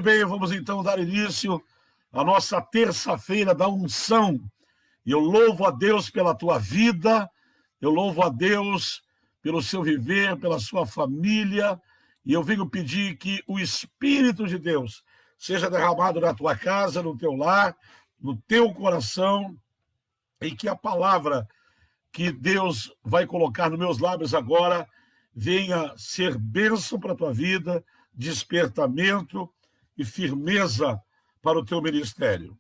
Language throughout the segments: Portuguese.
bem, vamos então dar início à nossa terça-feira da unção. E eu louvo a Deus pela tua vida, eu louvo a Deus pelo seu viver, pela sua família, e eu venho pedir que o Espírito de Deus seja derramado na tua casa, no teu lar, no teu coração, e que a palavra que Deus vai colocar nos meus lábios agora venha ser bênção para a tua vida, despertamento e firmeza para o teu ministério.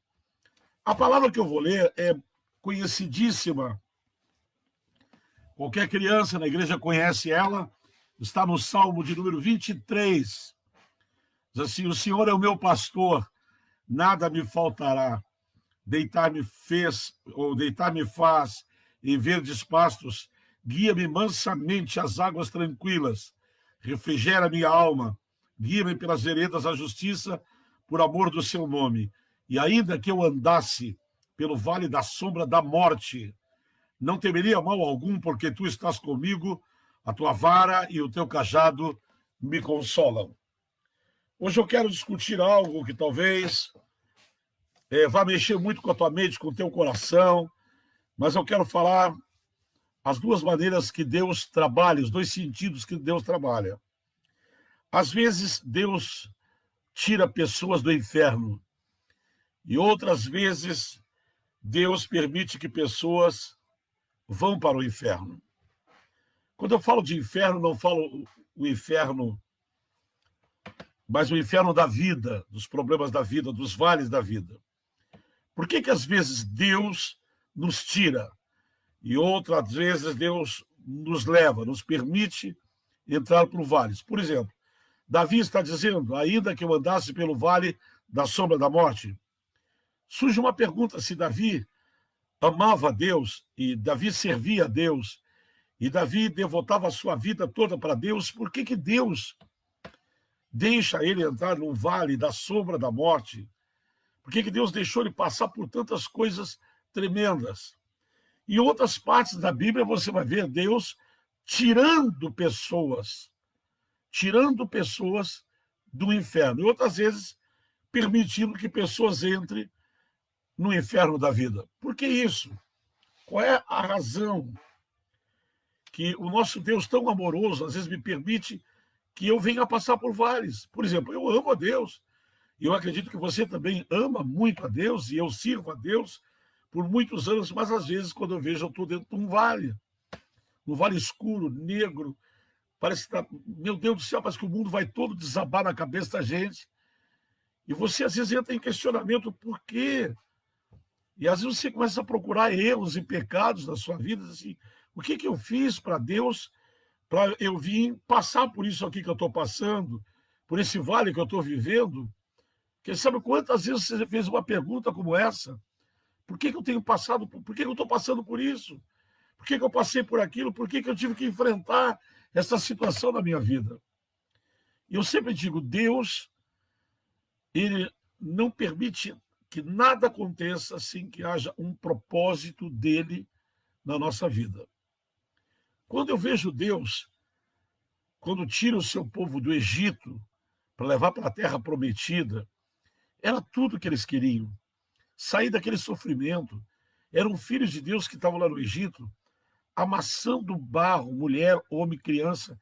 A palavra que eu vou ler é conhecidíssima. Qualquer criança na igreja conhece ela. Está no Salmo de número 23. Diz assim: o Senhor é o meu pastor, nada me faltará. Deitar-me faz em verdes pastos, guia-me mansamente às águas tranquilas, refrigera minha alma, guia-me pelas veredas da justiça, por amor do seu nome. E ainda que eu andasse pelo vale da sombra da morte, não temeria mal algum, porque tu estás comigo, a tua vara e o teu cajado me consolam. Hoje eu quero discutir algo que talvez vá mexer muito com a tua mente, com o teu coração, mas eu quero falar as duas maneiras que Deus trabalha, os dois sentidos que Deus trabalha. Às vezes, Deus tira pessoas do inferno, e outras vezes, Deus permite que pessoas vão para o inferno. Quando eu falo de inferno, não falo o inferno, mas o inferno da vida, dos problemas da vida, dos vales da vida. Por que às vezes Deus nos tira e outras vezes Deus nos leva, nos permite entrar por vales? Por exemplo, Davi está dizendo: ainda que eu andasse pelo vale da sombra da morte. Surge uma pergunta: se Davi amava a Deus e Davi servia a Deus e Davi devotava a sua vida toda para Deus, por que Deus deixa ele entrar no vale da sombra da morte? Por que Deus deixou ele passar por tantas coisas tremendas? Em outras partes da Bíblia você vai ver Deus tirando pessoas do inferno. E outras vezes permitindo que pessoas entrem no inferno da vida. Por que isso? Qual é a razão que o nosso Deus tão amoroso às vezes me permite que eu venha passar por vales? Por exemplo, eu amo a Deus. Eu acredito que você também ama muito a Deus, e eu sirvo a Deus por muitos anos, mas às vezes, quando eu vejo, eu estou dentro de um vale escuro, negro, parece que meu Deus do céu, parece que o mundo vai todo desabar na cabeça da gente, e você às vezes entra em questionamento: por quê? E às vezes você começa a procurar erros e pecados na sua vida, assim: o que eu fiz para Deus, para eu vir passar por isso aqui que eu estou passando, por esse vale que eu estou vivendo? Quem sabe quantas vezes você fez uma pergunta como essa? Por que eu tenho passado? Por que eu estou passando por isso? Por que eu passei por aquilo? Por que eu tive que enfrentar essa situação na minha vida? E eu sempre digo: Deus, ele não permite que nada aconteça sem que haja um propósito dele na nossa vida. Quando eu vejo Deus, quando tira o seu povo do Egito para levar para a terra prometida, era tudo que eles queriam. Sair daquele sofrimento. Eram filhos de Deus que estavam lá no Egito, amassando barro, mulher, homem, criança,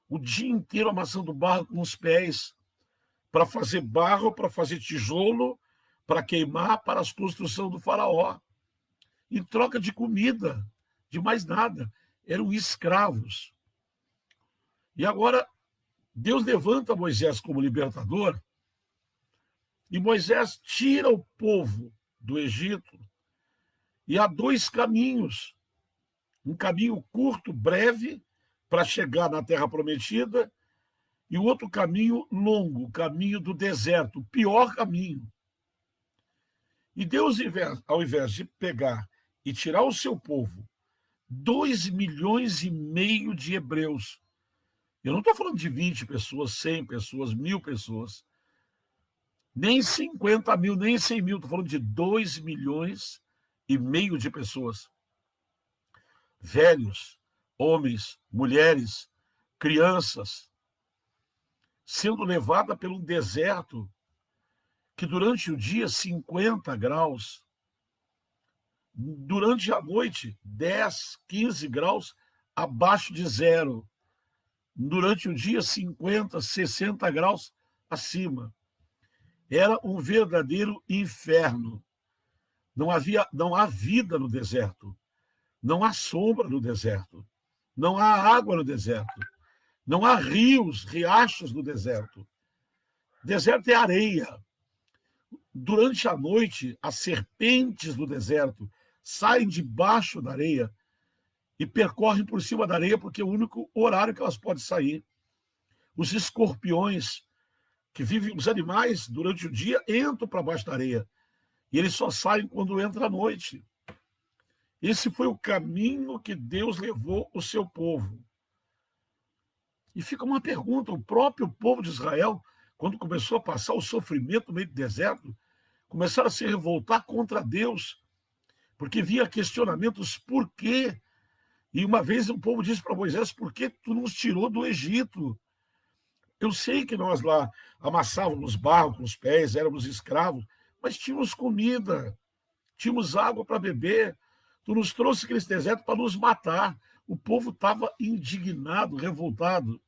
o dia inteiro amassando barro com os pés, para fazer barro, para fazer tijolo, para queimar, para a construção do faraó. Em troca de comida, de mais nada. Eram escravos. E agora, Deus levanta Moisés como libertador, e Moisés tira o povo do Egito, e há dois caminhos. Um caminho curto, breve, para chegar na Terra Prometida, e o outro caminho longo, o caminho do deserto, o pior caminho. E Deus, ao invés de pegar e tirar o seu povo, 2,5 milhões de hebreus, eu não estou falando de 20 pessoas, 100 pessoas, 1.000 pessoas, nem 50 mil, nem 100 mil, estou falando de 2,5 milhões de pessoas. Velhos, homens, mulheres, crianças, sendo levada pelo deserto que durante o dia 50 graus, durante a noite 10, 15 graus abaixo de zero, durante o dia 50, 60 graus acima. Era um verdadeiro inferno. Não há vida no deserto. Não há sombra no deserto. Não há água no deserto. Não há rios, riachos no deserto. Deserto é areia. Durante a noite, as serpentes do deserto saem debaixo da areia e percorrem por cima da areia, porque é o único horário que elas podem sair. Os escorpiões, que vivem, os animais, durante o dia, entram para baixo da areia. E eles só saem quando entra a noite. Esse foi o caminho que Deus levou o seu povo. E fica uma pergunta: o próprio povo de Israel, quando começou a passar o sofrimento no meio do deserto, começaram a se revoltar contra Deus, porque via questionamentos: por quê? E uma vez o povo disse para Moisés: por que tu nos tirou do Egito? Eu sei que nós lá amassávamos barro com os pés, éramos escravos, mas tínhamos comida, tínhamos água para beber. Tu nos trouxe aquele deserto para nos matar. O povo estava indignado, revoltado,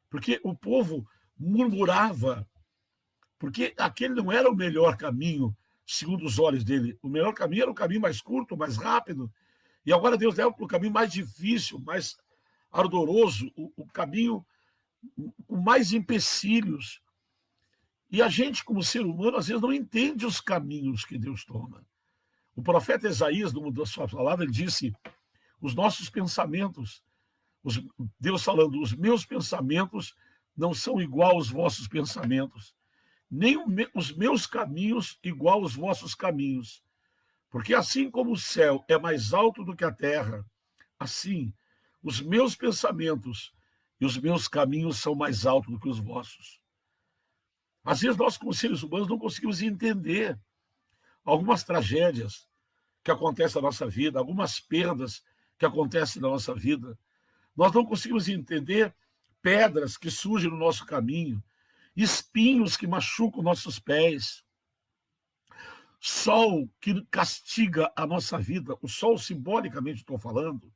porque o povo murmurava, porque aquele não era o melhor caminho, segundo os olhos dele. O melhor caminho era o caminho mais curto, mais rápido. E agora Deus leva para o caminho mais difícil, mais ardoroso, o caminho com mais empecilhos. E a gente, como ser humano, às vezes não entende os caminhos que Deus toma. O profeta Isaías, numa da sua palavra, ele disse: os nossos pensamentos, Deus falando, os meus pensamentos não são igual aos vossos pensamentos, nem os meus caminhos igual aos vossos caminhos. Porque assim como o céu é mais alto do que a terra, assim os meus pensamentos e os meus caminhos são mais altos do que os vossos. Às vezes nós, como seres humanos, não conseguimos entender algumas tragédias que acontecem na nossa vida, algumas perdas que acontecem na nossa vida. Nós não conseguimos entender pedras que surgem no nosso caminho, espinhos que machucam nossos pés, sol que castiga a nossa vida, o sol simbolicamente estou falando,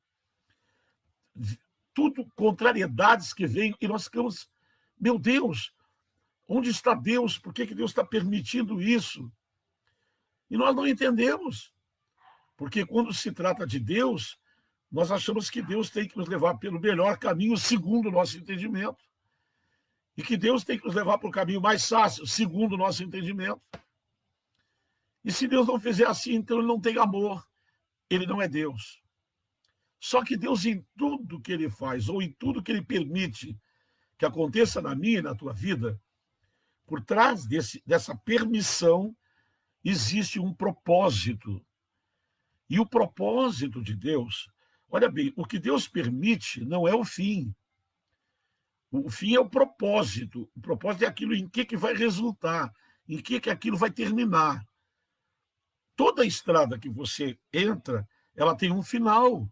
tudo contrariedades que vêm e nós ficamos: meu Deus, onde está Deus? Por que Deus está permitindo isso? E nós não entendemos, porque quando se trata de Deus, nós achamos que Deus tem que nos levar pelo melhor caminho, segundo o nosso entendimento, e que Deus tem que nos levar para o caminho mais fácil, segundo o nosso entendimento. E se Deus não fizer assim, então ele não tem amor, ele não é Deus. Só que Deus, em tudo que ele faz, ou em tudo que ele permite que aconteça na minha e na tua vida, por trás dessa permissão existe um propósito. E o propósito de Deus, olha bem, o que Deus permite não é o fim. O fim é o propósito. O propósito é aquilo em que vai resultar, em que aquilo vai terminar. Toda estrada que você entra, ela tem um final.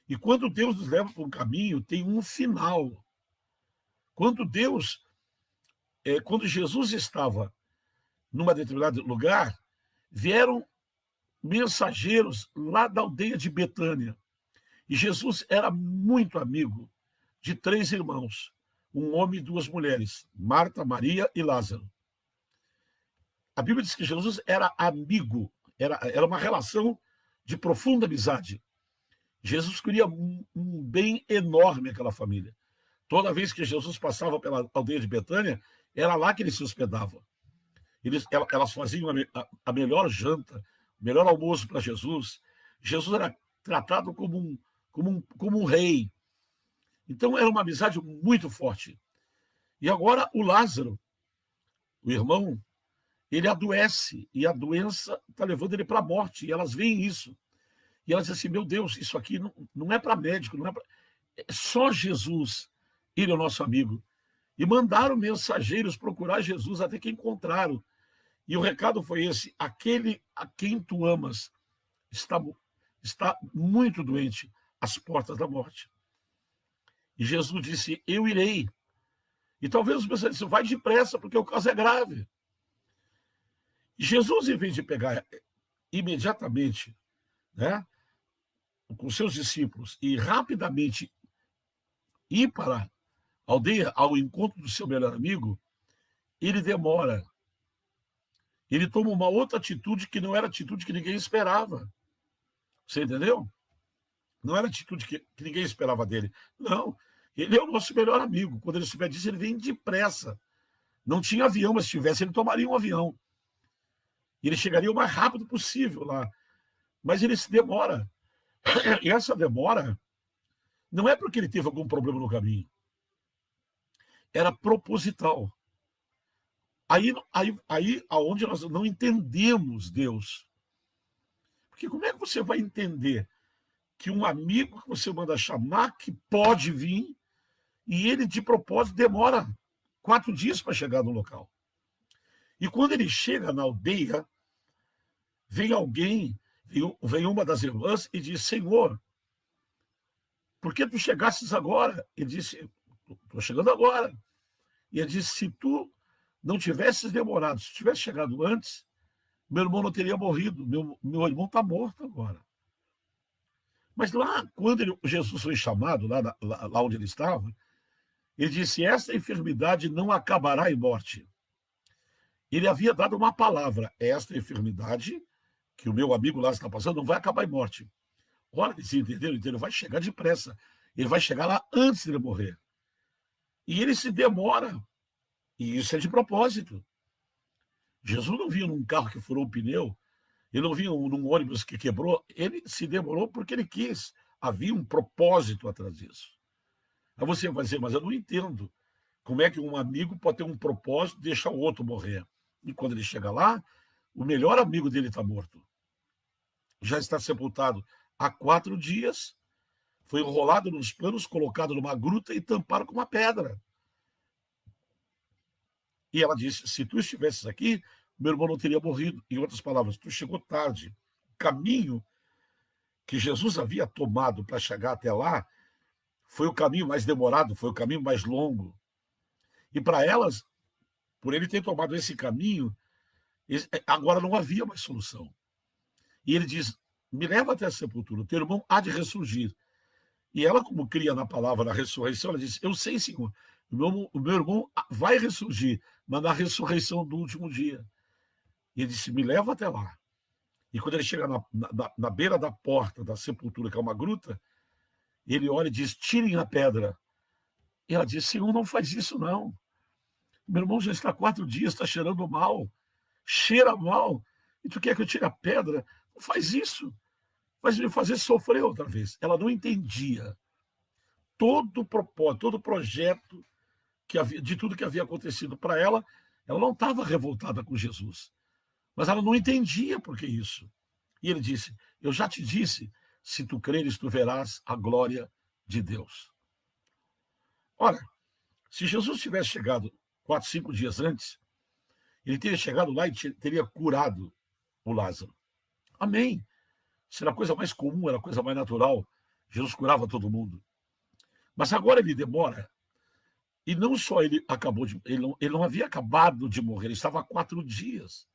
E quando Deus nos leva para um caminho, tem um final. Quando Jesus estava numa determinado lugar, vieram mensageiros lá da aldeia de Betânia. E Jesus era muito amigo de 3 irmãos, um homem e 2 mulheres, Marta, Maria e Lázaro. A Bíblia diz que Jesus era amigo, era uma relação de profunda amizade. Jesus queria um bem enorme àquela família. Toda vez que Jesus passava pela aldeia de Betânia, era lá que ele se hospedava. Elas faziam a melhor janta, o melhor almoço para Jesus. Jesus era tratado como um rei. Então era uma amizade muito forte. E agora o Lázaro, o irmão, ele adoece, e a doença está levando ele para a morte, e elas veem isso. E elas dizem assim: meu Deus, isso aqui não é para médico, não é para... É só Jesus, ele é o nosso amigo. E mandaram mensageiros procurar Jesus até que encontraram. E o recado foi esse: aquele a quem tu amas está muito doente, às portas da morte. E Jesus disse: eu irei. E talvez os pensam: vai depressa, porque o caso é grave. Jesus, em vez de pegar imediatamente, né, com seus discípulos e rapidamente ir para a aldeia ao encontro do seu melhor amigo, ele demora. Ele toma uma outra atitude que não era atitude que ninguém esperava. Você entendeu? Não era atitude que ninguém esperava dele. Não. Ele é o nosso melhor amigo. Quando ele souber disso, ele vem depressa. Não tinha avião, mas se tivesse, ele tomaria um avião. E ele chegaria o mais rápido possível lá. Mas ele se demora. E essa demora não é porque ele teve algum problema no caminho. Era proposital. Aí aonde nós não entendemos Deus. Porque como é que você vai entender que um amigo que você manda chamar, que pode vir, e ele, de propósito, demora 4 dias para chegar no local? E quando ele chega na aldeia, vem alguém, vem uma das irmãs e diz: Senhor, por que tu chegasses agora? Ele disse: estou chegando agora. E ele disse: se tu não tivesses demorado, se tivesse chegado antes, meu irmão não teria morrido. Meu irmão está morto agora. Mas lá, quando Jesus foi chamado, lá onde ele estava, ele disse: esta enfermidade não acabará em morte. Ele havia dado uma palavra: esta enfermidade que o meu amigo lá está passando não vai acabar em morte. Olha, eles entenderam? Ele vai chegar depressa. Ele vai chegar lá antes de ele morrer. E ele se demora. E isso é de propósito. Jesus não vinha num carro que furou o pneu, ele não vinha num ônibus que quebrou, ele se demorou porque ele quis. Havia um propósito atrás disso. Aí você vai dizer: mas eu não entendo como é que um amigo pode ter um propósito de deixar o outro morrer. E quando ele chega lá, o melhor amigo dele está morto. Já está sepultado há 4 dias, foi enrolado nos panos, colocado numa gruta e tampado com uma pedra. E ela disse: se tu estivesses aqui, meu irmão não teria morrido. Em outras palavras, tu chegou tarde. O caminho que Jesus havia tomado para chegar até lá foi o caminho mais demorado, foi o caminho mais longo. E para elas, por ele ter tomado esse caminho, agora não havia mais solução. E ele diz: me leva até a sepultura, teu irmão há de ressurgir. E ela, como cria na palavra da ressurreição, ela disse: eu sei, Senhor, o meu irmão vai ressurgir, mas na ressurreição do último dia. E ele disse: me leva até lá. E quando ele chega na beira da porta da sepultura, que é uma gruta, ele olha e diz: tirem a pedra. E ela diz: Senhor, não faz isso não. Meu irmão já está há 4 dias, está cheirando mal. Cheira mal. E tu quer que eu tire a pedra? Não faz isso. Vai me fazer sofrer outra vez. Ela não entendia todo o propósito, todo o projeto de tudo que havia acontecido para ela. Ela não estava revoltada com Jesus. Mas ela não entendia por que isso. E ele disse: eu já te disse, se tu creres, tu verás a glória de Deus. Ora, se Jesus tivesse chegado 4, 5 dias antes, ele teria chegado lá e teria curado o Lázaro. Amém. Isso era a coisa mais comum, era a coisa mais natural. Jesus curava todo mundo. Mas agora ele demora. E não só ele acabou de. Ele não havia acabado de morrer, ele estava há 4 dias.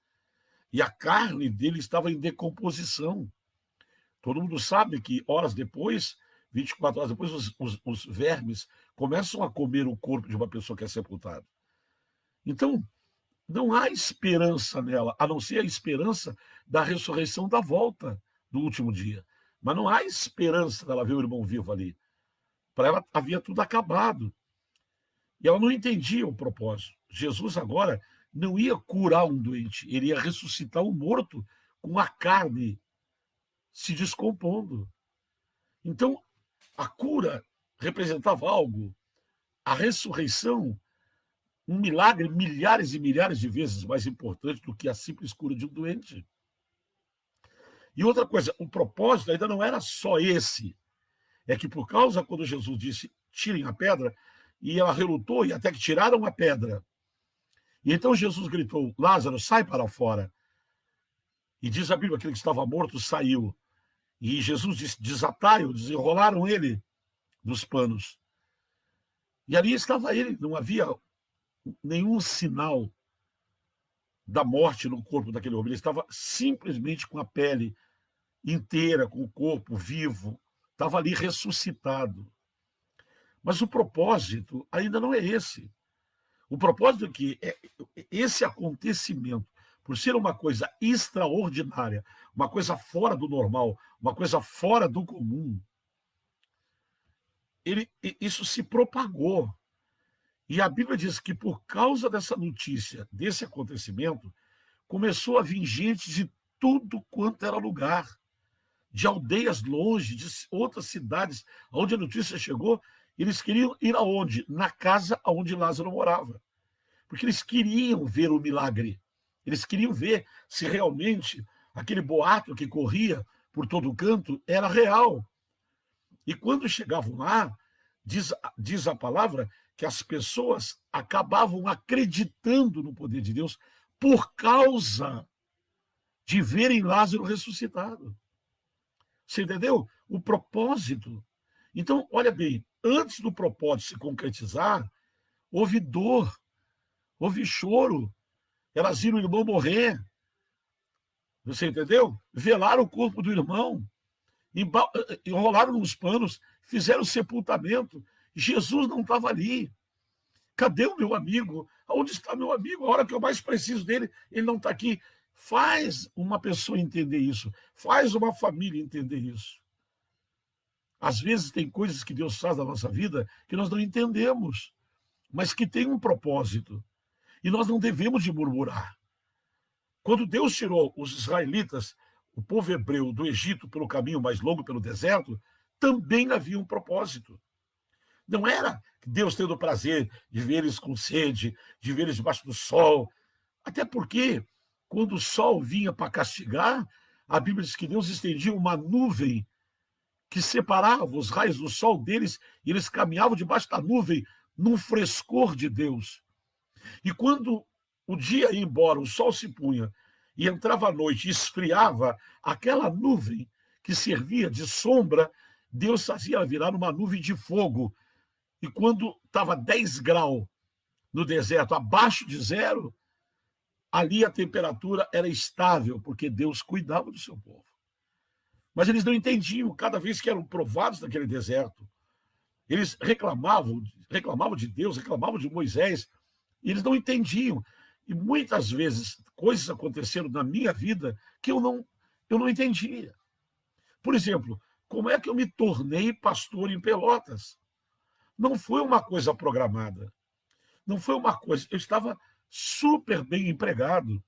E a carne dele estava em decomposição. Todo mundo sabe que horas depois, 24 horas depois, os vermes começam a comer o corpo de uma pessoa que é sepultada. Então, não há esperança nela, a não ser a esperança da ressurreição da volta do último dia. Mas não há esperança dela ver o irmão vivo ali. Para ela havia tudo acabado. E ela não entendia o propósito. Jesus agora não ia curar um doente, ele ia ressuscitar um morto com a carne se descompondo. Então, a cura representava algo, a ressurreição, um milagre milhares e milhares de vezes mais importante do que a simples cura de um doente. E outra coisa, o propósito ainda não era só esse. É que por causa, quando Jesus disse, tirem a pedra, e ela relutou, e até que tiraram a pedra. E então Jesus gritou: Lázaro, sai para fora. E diz a Bíblia, aquele que estava morto saiu. E Jesus disse: desataram, desenrolaram ele dos panos. E ali estava ele, não havia nenhum sinal da morte no corpo daquele homem. Ele estava simplesmente com a pele inteira, com o corpo vivo, estava ali ressuscitado. Mas o propósito ainda não é esse. O propósito é que esse acontecimento, por ser uma coisa extraordinária, uma coisa fora do normal, uma coisa fora do comum, isso se propagou. E a Bíblia diz que por causa dessa notícia, desse acontecimento, começou a vir gente de tudo quanto era lugar, de aldeias longe, de outras cidades, onde a notícia chegou. Eles queriam ir aonde? Na casa onde Lázaro morava. Porque eles queriam ver o milagre. Eles queriam ver se realmente aquele boato que corria por todo canto era real. E quando chegavam lá, diz a palavra que as pessoas acabavam acreditando no poder de Deus por causa de verem Lázaro ressuscitado. Você entendeu? O propósito. Então, olha bem, antes do propósito se concretizar, houve dor, houve choro. Elas viram o irmão morrer. Você entendeu? Velaram o corpo do irmão, enrolaram nos panos, fizeram o sepultamento. Jesus não estava ali. Cadê o meu amigo? Onde está meu amigo? A hora que eu mais preciso dele, ele não está aqui. Faz uma pessoa entender isso. Faz uma família entender isso. Às vezes tem coisas que Deus faz na nossa vida que nós não entendemos, mas que tem um propósito. E nós não devemos de murmurar. Quando Deus tirou os israelitas, o povo hebreu, do Egito pelo caminho mais longo, pelo deserto, também havia um propósito. Não era Deus tendo prazer de ver eles com sede, de ver eles debaixo do sol. Até porque, quando o sol vinha para castigar, a Bíblia diz que Deus estendia uma nuvem que separava os raios do sol deles, e eles caminhavam debaixo da nuvem, num frescor de Deus. E quando o dia ia embora, o sol se punha, e entrava a noite, e esfriava, aquela nuvem que servia de sombra, Deus fazia ela virar uma nuvem de fogo. E quando estava 10 graus no deserto, abaixo de zero, ali a temperatura era estável, porque Deus cuidava do seu povo. Mas eles não entendiam, cada vez que eram provados naquele deserto, eles reclamavam de Deus, reclamavam de Moisés, e eles não entendiam. E muitas vezes coisas aconteceram na minha vida que eu não entendia. Por exemplo, como é que eu me tornei pastor em Pelotas? Não foi uma coisa programada. Não foi uma coisa. Eu estava super bem empregado.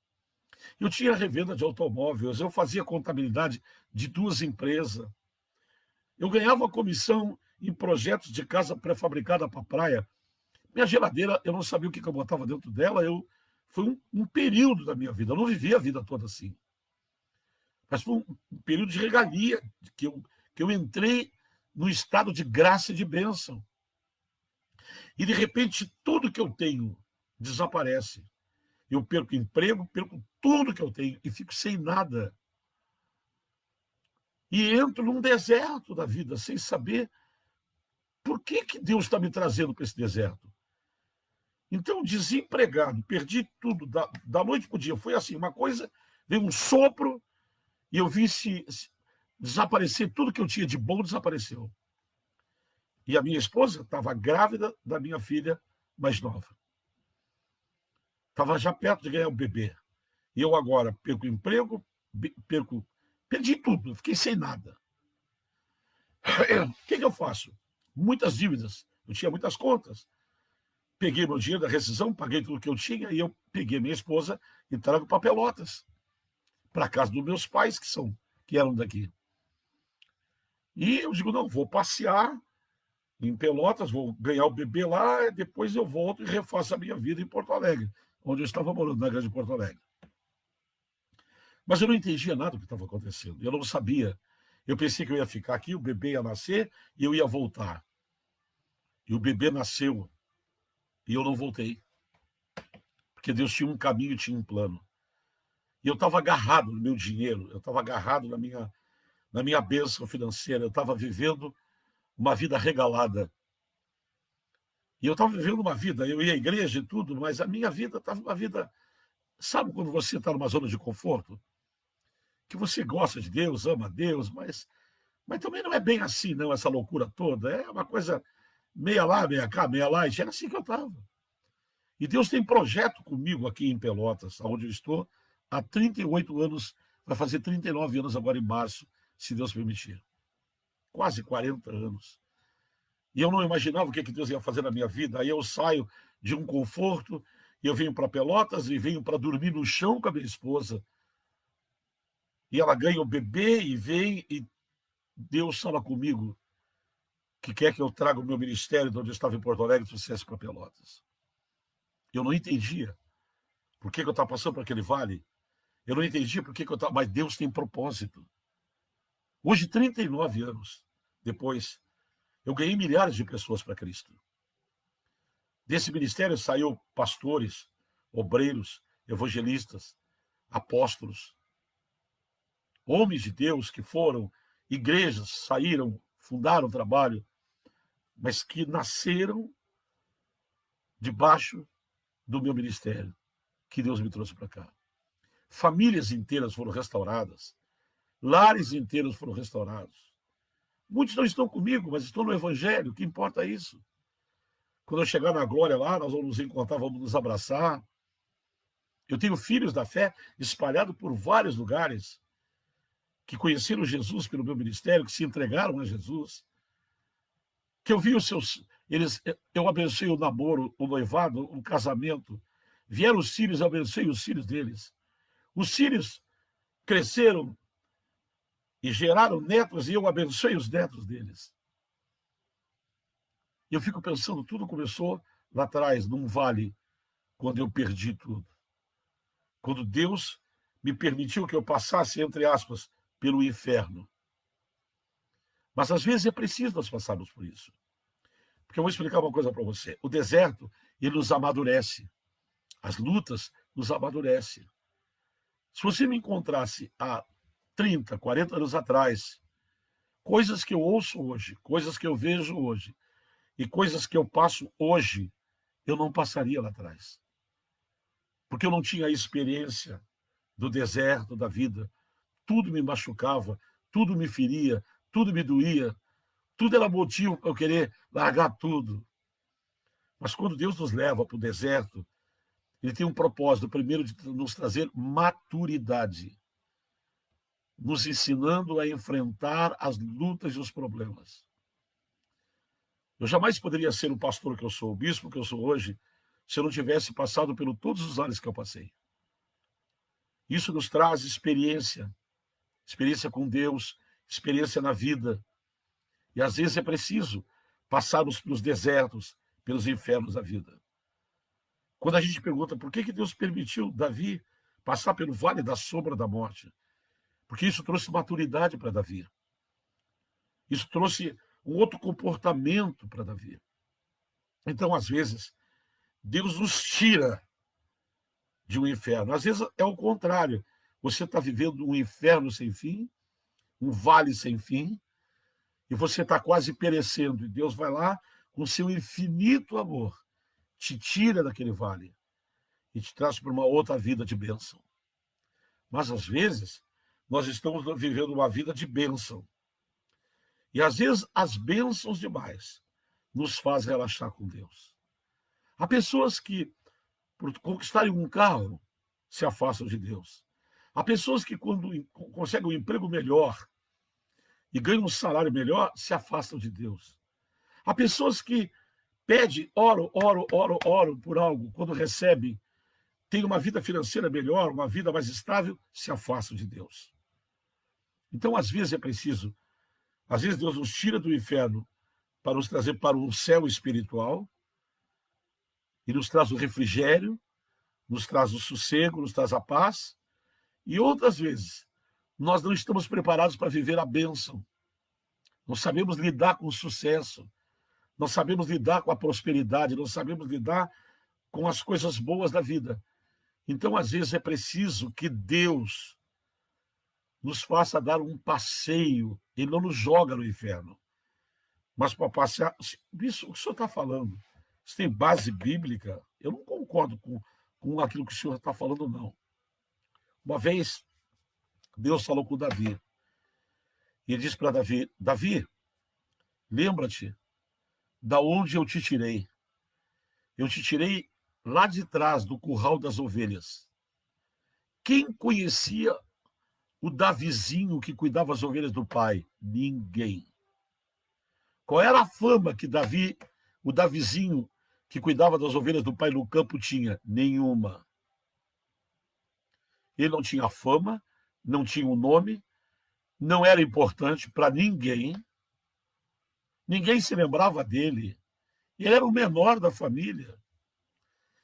Eu tinha revenda de automóveis, eu fazia contabilidade de 2 empresas. Eu ganhava comissão em projetos de casa pré-fabricada para a praia. Minha geladeira, eu não sabia o que eu botava dentro dela. Foi um período da minha vida. Eu não vivi a vida toda assim. Mas foi um período de regalia, que eu entrei num estado de graça e de bênção. E, de repente, tudo que eu tenho desaparece. Eu perco emprego, perco tudo que eu tenho e fico sem nada. E entro num deserto da vida, sem saber por que Deus está me trazendo para esse deserto. Então, desempregado, perdi tudo, da noite para o dia. Foi assim, uma coisa, veio um sopro e eu vi se desaparecer, tudo que eu tinha de bom desapareceu. E a minha esposa estava grávida da minha filha mais nova. Estava já perto de ganhar um bebê. E eu agora perco o emprego, perdi tudo, fiquei sem nada. O que eu faço? Muitas dívidas, eu tinha muitas contas. Peguei meu dinheiro da rescisão, paguei tudo que eu tinha, e eu peguei minha esposa e trago para Pelotas, para a casa dos meus pais, que eram daqui. E eu digo, não, vou passear em Pelotas, vou ganhar o bebê lá, depois eu volto e refaço a minha vida em Porto Alegre, onde eu estava morando, na grande Porto Alegre. Mas eu não entendia nada do que estava acontecendo, eu não sabia. Eu pensei que eu ia ficar aqui, o bebê ia nascer e eu ia voltar. E o bebê nasceu e eu não voltei. Porque Deus tinha um caminho e tinha um plano. E eu estava agarrado no meu dinheiro, eu estava agarrado na minha bênção financeira, eu estava vivendo uma vida regalada. E eu estava vivendo uma vida, eu ia à igreja e tudo, mas a minha vida estava uma vida Sabe quando você está numa zona de conforto? Que você gosta de Deus, ama Deus, mas também não é bem assim, não, essa loucura toda. É uma coisa meia lá, meia cá, meia lá, e era assim que eu estava. E Deus tem projeto comigo aqui em Pelotas, onde eu estou há 38 anos, vai fazer 39 anos agora em março, se Deus permitir. Quase 40 anos. E eu não imaginava o que Deus ia fazer na minha vida. Aí eu saio de um conforto, e eu venho para Pelotas e venho para dormir no chão com a minha esposa. E ela ganha o bebê e vem, e Deus fala comigo que quer que eu traga o meu ministério de onde eu estava em Porto Alegre e trouxesse para Pelotas. Eu não entendia por que eu estava passando por aquele vale. Eu não entendia por que eu estava... Mas Deus tem propósito. Hoje, 39 anos depois, eu ganhei milhares de pessoas para Cristo. Desse ministério saiu pastores, obreiros, evangelistas, apóstolos, homens de Deus que foram, igrejas saíram, fundaram trabalho, mas que nasceram debaixo do meu ministério, que Deus me trouxe para cá. Famílias inteiras foram restauradas, lares inteiros foram restaurados. Muitos não estão comigo, mas estão no Evangelho, o que importa é isso. Quando eu chegar na glória lá, nós vamos nos encontrar, vamos nos abraçar. Eu tenho filhos da fé espalhados por vários lugares, que conheceram Jesus pelo meu ministério, que se entregaram a Jesus, que eu vi os seus... eu abençoei o namoro, o noivado, o casamento. Vieram os filhos, eu abençoei os filhos deles. Os filhos cresceram e geraram netos, e eu abençoei os netos deles. E eu fico pensando, tudo começou lá atrás, num vale, quando eu perdi tudo. Quando Deus me permitiu que eu passasse, entre aspas, pelo inferno. Mas às vezes é preciso nós passarmos por isso. Porque eu vou explicar uma coisa para você. O deserto, ele nos amadurece. As lutas nos amadurecem. Se você me encontrasse há 30, 40 anos atrás, coisas que eu ouço hoje, coisas que eu vejo hoje, e coisas que eu passo hoje, eu não passaria lá atrás. Porque eu não tinha a experiência do deserto, da vida. Tudo me machucava, tudo me feria, tudo me doía, tudo era motivo para eu querer largar tudo. Mas quando Deus nos leva para o deserto, ele tem um propósito, primeiro, de nos trazer maturidade, nos ensinando a enfrentar as lutas e os problemas. Eu jamais poderia ser o pastor que eu sou, o bispo que eu sou hoje, se eu não tivesse passado por todos os anos que eu passei. Isso nos traz experiência, experiência com Deus, experiência na vida. E às vezes é preciso passarmos pelos desertos, pelos infernos da vida. Quando a gente pergunta por que Deus permitiu Davi passar pelo vale da sombra da morte, porque isso trouxe maturidade para Davi. Isso trouxe um outro comportamento para Davi. Então, às vezes, Deus nos tira de um inferno. Às vezes é o contrário. Você está vivendo um inferno sem fim, um vale sem fim, e você está quase perecendo. E Deus vai lá, com seu infinito amor, te tira daquele vale e te traz para uma outra vida de bênção. Mas, às vezes, nós estamos vivendo uma vida de bênção. E, às vezes, as bênçãos demais nos faz relaxar com Deus. Há pessoas que, por conquistarem um carro, se afastam de Deus. Há pessoas que, quando conseguem um emprego melhor e ganham um salário melhor, se afastam de Deus. Há pessoas que pedem, oram por algo, quando recebem, têm uma vida financeira melhor, uma vida mais estável, se afastam de Deus. Então, às vezes é preciso, às vezes Deus nos tira do inferno para nos trazer para um céu espiritual, e nos traz o refrigério, nos traz o sossego, nos traz a paz, e outras vezes nós não estamos preparados para viver a bênção. Não sabemos lidar com o sucesso, não sabemos lidar com a prosperidade, não sabemos lidar com as coisas boas da vida. Então, às vezes, é preciso que Deus nos faça dar um passeio. Ele não nos joga no inferno, mas para passear. Isso, o que o senhor está falando? Isso tem base bíblica? Eu não concordo com com aquilo que o senhor está falando, não. Uma vez, Deus falou com Davi. E ele disse para Davi: Davi, lembra-te da onde eu te tirei. Eu te tirei lá de trás do curral das ovelhas. Quem conhecia o Davizinho que cuidava das ovelhas do pai? Ninguém. Qual era a fama que o Davizinho que cuidava das ovelhas do pai no campo tinha? Nenhuma. Ele não tinha fama, não tinha um nome, não era importante para ninguém. Ninguém se lembrava dele. Ele era o menor da família.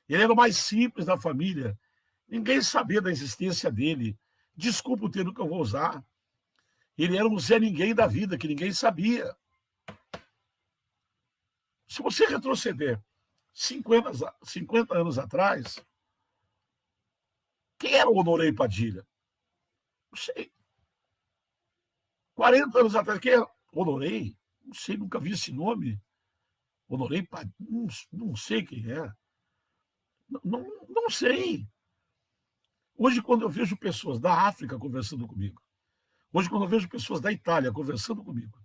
Ele era o mais simples da família. Ninguém sabia da existência dele. Desculpa o termo que eu vou usar. Ele era um Zé Ninguém da vida, que ninguém sabia. Se você retroceder 50 anos atrás, quem era o Honorei Padilha? Não sei. 40 anos atrás, quem era? Honorei? Não sei, nunca vi esse nome. Honorei Padilha? Não sei quem é. Não sei. Hoje, quando eu vejo pessoas da África conversando comigo, hoje, quando eu vejo pessoas da Itália conversando comigo,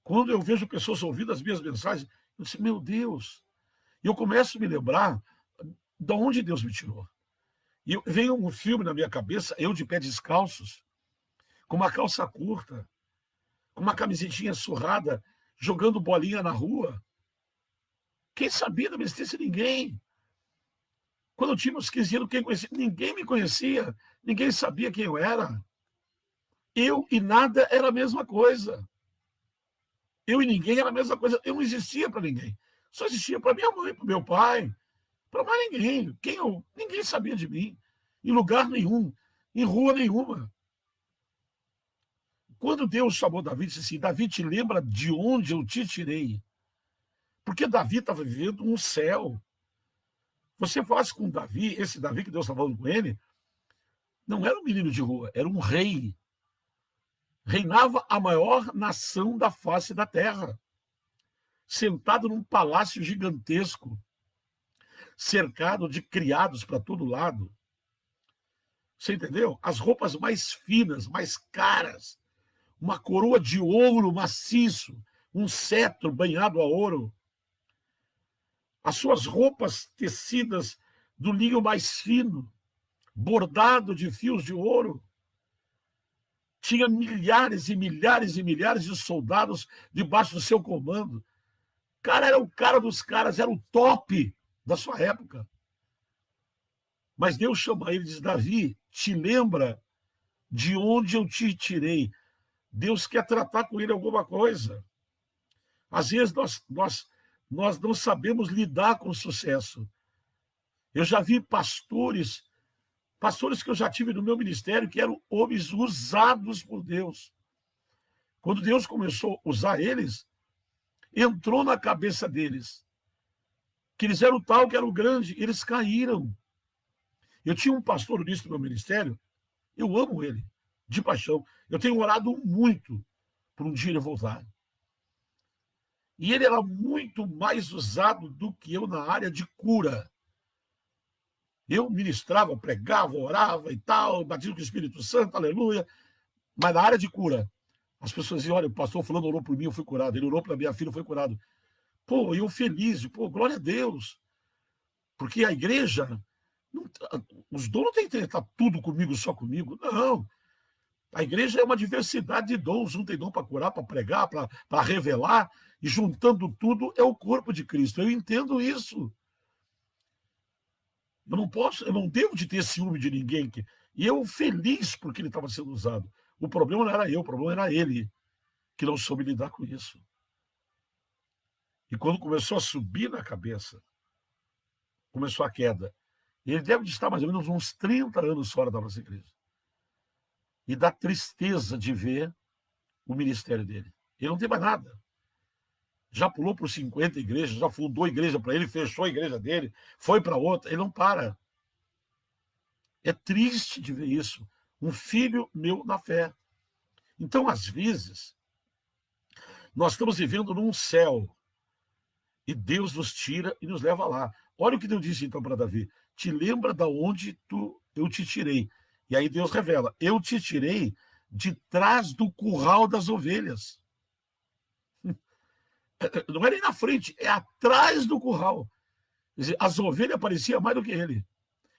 quando eu vejo pessoas ouvindo as minhas mensagens, eu disse, meu Deus. E eu começo a me lembrar de onde Deus me tirou. E veio um filme na minha cabeça, eu de pé descalços, com uma calça curta, com uma camisetinha surrada, jogando bolinha na rua. Quem sabia da minha existência? Ninguém. Quando eu tinha uns 15 anos, quem conhecia? Ninguém me conhecia, ninguém sabia quem eu era. Eu e nada era a mesma coisa. Eu e ninguém era a mesma coisa. Eu não existia para ninguém. Só existia para minha mãe, para meu pai, para mais ninguém. Ninguém sabia de mim. Em lugar nenhum, em rua nenhuma. Quando Deus chamou Davi, disse assim, Davi, te lembra de onde eu te tirei? Porque Davi estava vivendo um céu. Você faz com Davi, esse Davi que Deus estava falando com ele, não era um menino de rua, era um rei. Reinava a maior nação da face da terra. Sentado num palácio gigantesco, cercado de criados para todo lado. Você entendeu? As roupas mais finas, mais caras, uma coroa de ouro maciço, um cetro banhado a ouro. As suas roupas tecidas do linho mais fino, bordado de fios de ouro. Tinha milhares e milhares e milhares de soldados debaixo do seu comando. Cara, era o cara dos caras, era o top da sua época. Mas Deus chama ele e diz, Davi, te lembra de onde eu te tirei? Deus quer tratar com ele alguma coisa. Às vezes nós não sabemos lidar com o sucesso. Eu já vi pastores que eu já tive no meu ministério, que eram homens usados por Deus. Quando Deus começou a usar eles, entrou na cabeça deles que eles eram o tal, que eram o grande, eles caíram. Eu tinha um pastor no início do meu ministério, eu amo ele, de paixão. Eu tenho orado muito por um dia ele voltar. E ele era muito mais usado do que eu na área de cura. Eu ministrava, pregava, orava e tal, batismo com o Espírito Santo, aleluia. Mas na área de cura, as pessoas diziam, olha, o pastor fulano orou por mim, eu fui curado. Ele orou para minha filha, eu fui curado. Pô, eu feliz, pô, glória a Deus. Porque a igreja, os dons não tem que estar tudo comigo, só comigo. Não. A igreja é uma diversidade de dons. Um tem dom para curar, para pregar, para revelar. E juntando tudo é o corpo de Cristo. Eu entendo isso. Eu não devo de ter ciúme de ninguém. E eu feliz porque ele estava sendo usado. O problema não era eu, o problema era ele, que não soube lidar com isso. E quando começou a subir na cabeça, começou a queda. E ele deve de estar mais ou menos uns 30 anos fora da nossa igreja. E dá tristeza de ver o ministério dele. Ele não tem mais nada. Já pulou por 50 igrejas, já fundou igreja para ele, fechou a igreja dele, foi para outra, ele não para. É triste de ver isso. Um filho meu na fé. Então, às vezes, nós estamos vivendo num céu e Deus nos tira e nos leva lá. Olha o que Deus disse então para Davi. te lembra da onde eu te tirei. E aí Deus revela, eu te tirei de trás do curral das ovelhas. Não é nem na frente, é atrás do curral. Quer dizer, as ovelhas pareciam mais do que ele.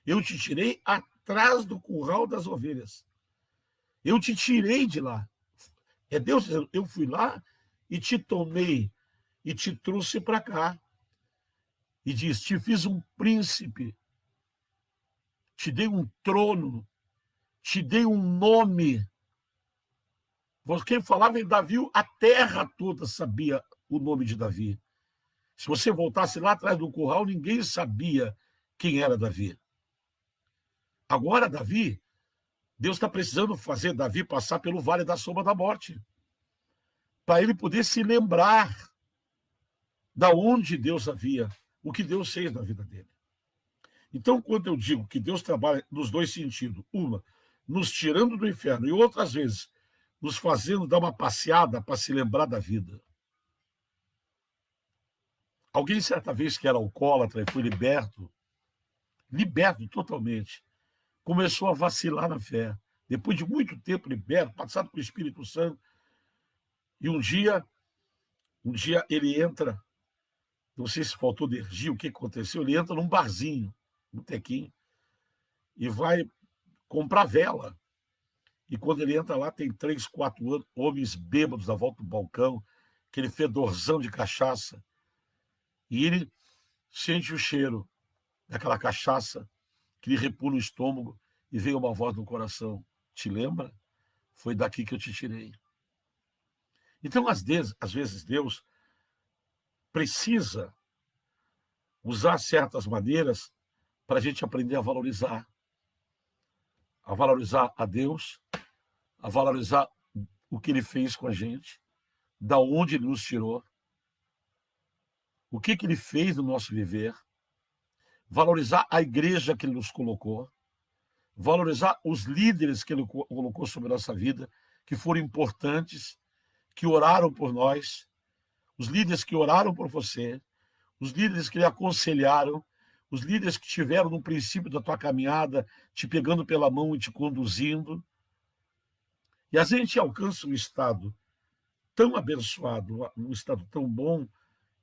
Eu te tirei atrás do curral das ovelhas. Eu te tirei de lá. É Deus dizendo, eu fui lá e te tomei e te trouxe para cá. E diz, te fiz um príncipe, te dei um trono, te dei um nome. Quem falava em Davi, a terra toda sabia o nome de Davi. Se você voltasse lá atrás do curral, ninguém sabia quem era Davi. Agora, Davi, Deus está precisando fazer Davi passar pelo vale da sombra da morte, para ele poder se lembrar da onde Deus havia, o que Deus fez na vida dele. Então, quando eu digo que Deus trabalha nos dois sentidos, uma, nos tirando do inferno, e outras vezes, nos fazendo dar uma passeada para se lembrar da vida. Alguém, certa vez, que era alcoólatra e foi liberto totalmente, começou a vacilar na fé. Depois de muito tempo liberto, passado pelo Espírito Santo, e um dia ele entra, não sei se faltou energia, o que aconteceu, ele entra num barzinho, no tequinho, e vai comprar vela. E quando ele entra lá, tem 3, 4 homens bêbados à volta do balcão, aquele fedorzão de cachaça. E ele sente o cheiro daquela cachaça que lhe repulsa o estômago e veio uma voz no coração. Te lembra? Foi daqui que eu te tirei. Então, às vezes, Deus precisa usar certas maneiras para a gente aprender a valorizar a Deus, a valorizar o que Ele fez com a gente, da onde Ele nos tirou, o que Ele fez no nosso viver, valorizar a igreja que Ele nos colocou, valorizar os líderes que Ele colocou sobre a nossa vida, que foram importantes, que oraram por nós, os líderes que oraram por você, os líderes que lhe aconselharam, os líderes que estiveram no princípio da tua caminhada, te pegando pela mão e te conduzindo. E a gente alcança um estado tão abençoado, um estado tão bom,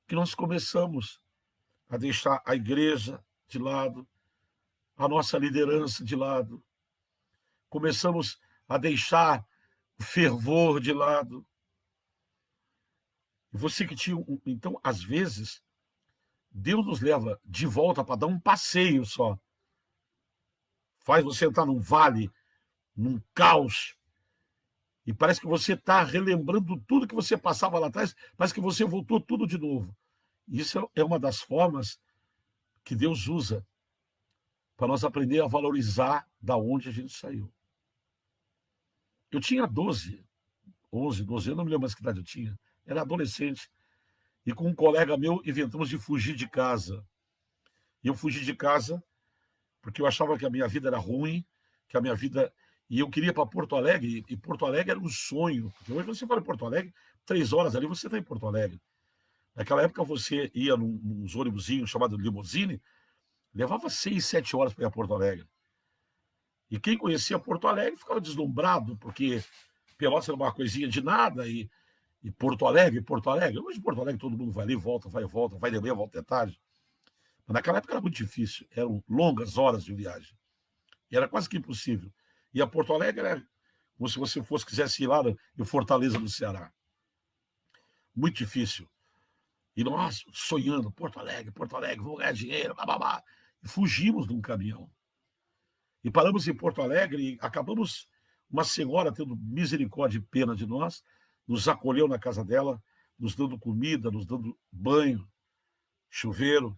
que nós começamos a deixar a igreja de lado, a nossa liderança de lado, começamos a deixar o fervor de lado. E você que tinha... Então, às vezes, Deus nos leva de volta para dar um passeio só. Faz você entrar num vale, num caos, e parece que você está relembrando tudo que você passava lá atrás, parece que você voltou tudo de novo. Isso é uma das formas que Deus usa para nós aprender a valorizar da onde a gente saiu. Eu tinha 11, 12, eu não me lembro mais que idade eu tinha, era adolescente, e com um colega meu inventamos de fugir de casa. E eu fugi de casa porque eu achava que a minha vida era ruim, que a minha vida... E eu queria ir para Porto Alegre, e Porto Alegre era um sonho. Porque hoje você fala em Porto Alegre, 3 horas ali você está em Porto Alegre. Naquela época você ia nos ônibusinhos chamados limousine, levava 6, 7 horas para ir a Porto Alegre. E quem conhecia Porto Alegre ficava deslumbrado, porque Pelotas era uma coisinha de nada, e Porto Alegre. Hoje Porto Alegre todo mundo vai ali, volta, vai de manhã, volta de tarde. Mas naquela época era muito difícil, eram longas horas de viagem. E era quase que impossível. E a Porto Alegre era como se você quisesse ir lá em Fortaleza, no Ceará. Muito difícil. E nós sonhando, Porto Alegre, vou ganhar dinheiro, bababá. E fugimos de um caminhão. E paramos em Porto Alegre e acabamos, uma senhora tendo misericórdia e pena de nós, nos acolheu na casa dela, nos dando comida, nos dando banho, chuveiro.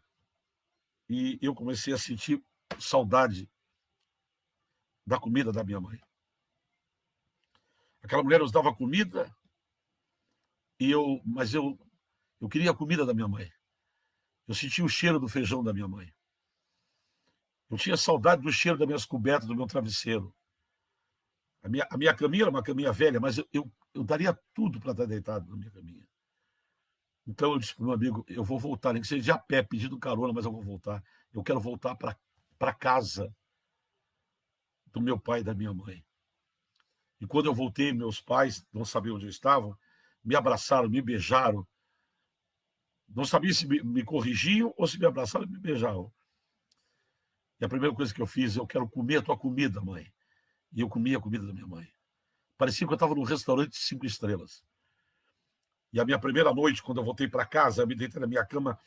E eu comecei a sentir saudade da comida da minha mãe. Aquela mulher nos dava comida, mas eu queria a comida da minha mãe. Eu sentia o cheiro do feijão da minha mãe. Eu tinha saudade do cheiro das minhas cobertas, do meu travesseiro. A minha caminha era uma caminha velha, mas eu daria tudo para estar deitado na minha caminha. Então eu disse para o meu amigo, eu vou voltar, nem que seja de a pé, pedindo carona, mas eu vou voltar. Eu quero voltar para para casa do meu pai e da minha mãe. E quando eu voltei, meus pais não sabiam onde eu estava, me abraçaram, me beijaram. Não sabia se me corrigiam ou se me abraçaram e me beijavam. E a primeira coisa que eu fiz, eu quero comer a tua comida, mãe. E eu comia a comida da minha mãe. Parecia que eu estava num restaurante de 5 estrelas. E a minha primeira noite, quando eu voltei para casa, eu me deitei na minha cama,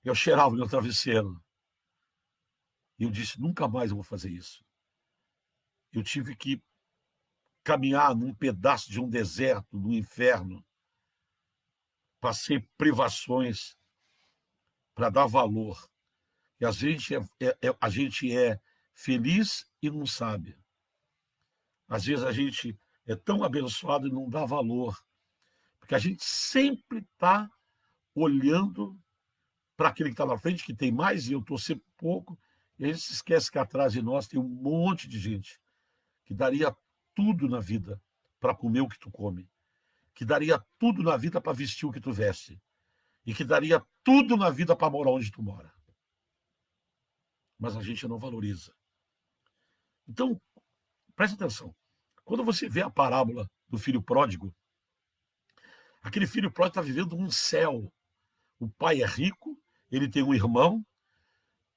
eu cheirava o meu travesseiro. E eu disse, nunca mais eu vou fazer isso. Eu tive que caminhar num pedaço de um deserto, do inferno. Passei privações para dar valor. E às vezes a gente é feliz e não sabe. Às vezes a gente é tão abençoado e não dá valor. Porque a gente sempre está olhando para aquele que está na frente, que tem mais, e eu estou sempre pouco, e a gente se esquece que atrás de nós tem um monte de gente que daria tudo na vida para comer o que tu come, que daria tudo na vida para vestir o que tu veste, e que daria tudo na vida para morar onde tu mora. Mas a gente não valoriza. Então, preste atenção. Quando você vê a parábola do filho pródigo, aquele filho pródigo está vivendo um céu. O pai é rico, ele tem um irmão,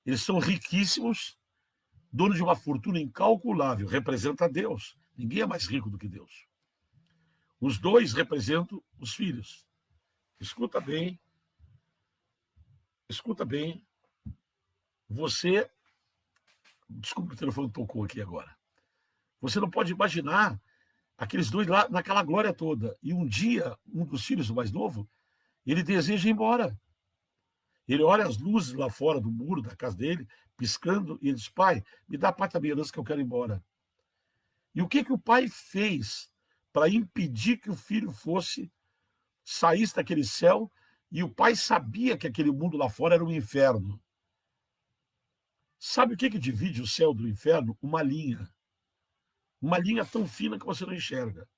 eles são riquíssimos, donos de uma fortuna incalculável, representa Deus. Ninguém é mais rico do que Deus. Os dois representam os filhos. Escuta bem. Escuta bem. Você... Desculpa, o telefone tocou aqui agora. Você não pode imaginar aqueles dois lá naquela glória toda. E um dia, um dos filhos, o mais novo, ele deseja ir embora. Ele olha as luzes lá fora do muro da casa dele, piscando, e ele diz, pai, me dá parte da minha herança que eu quero ir embora. E o que o pai fez para impedir que o filho saísse daquele céu? E o pai sabia que aquele mundo lá fora era um inferno. Sabe o que divide o céu do inferno? Uma linha. Uma linha tão fina que você não enxerga.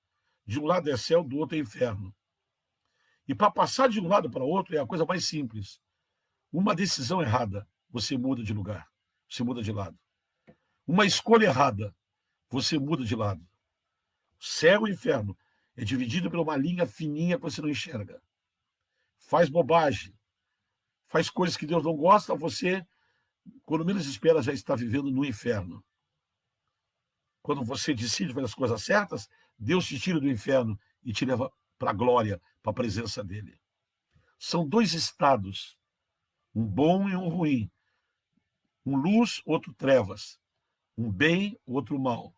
De um lado é céu, do outro é inferno. E para passar de um lado para o outro é a coisa mais simples. Uma decisão errada, você muda de lugar, você muda de lado. Uma escolha errada, você muda de lado. Céu e inferno é dividido por uma linha fininha que você não enxerga. Faz bobagem, faz coisas que Deus não gosta, você, quando menos espera, já está vivendo no inferno. Quando você decide fazer as coisas certas, Deus te tira do inferno e te leva para a glória, para a presença dele. São dois estados, um bom e um ruim. Um luz, outro trevas. Um bem, outro mal.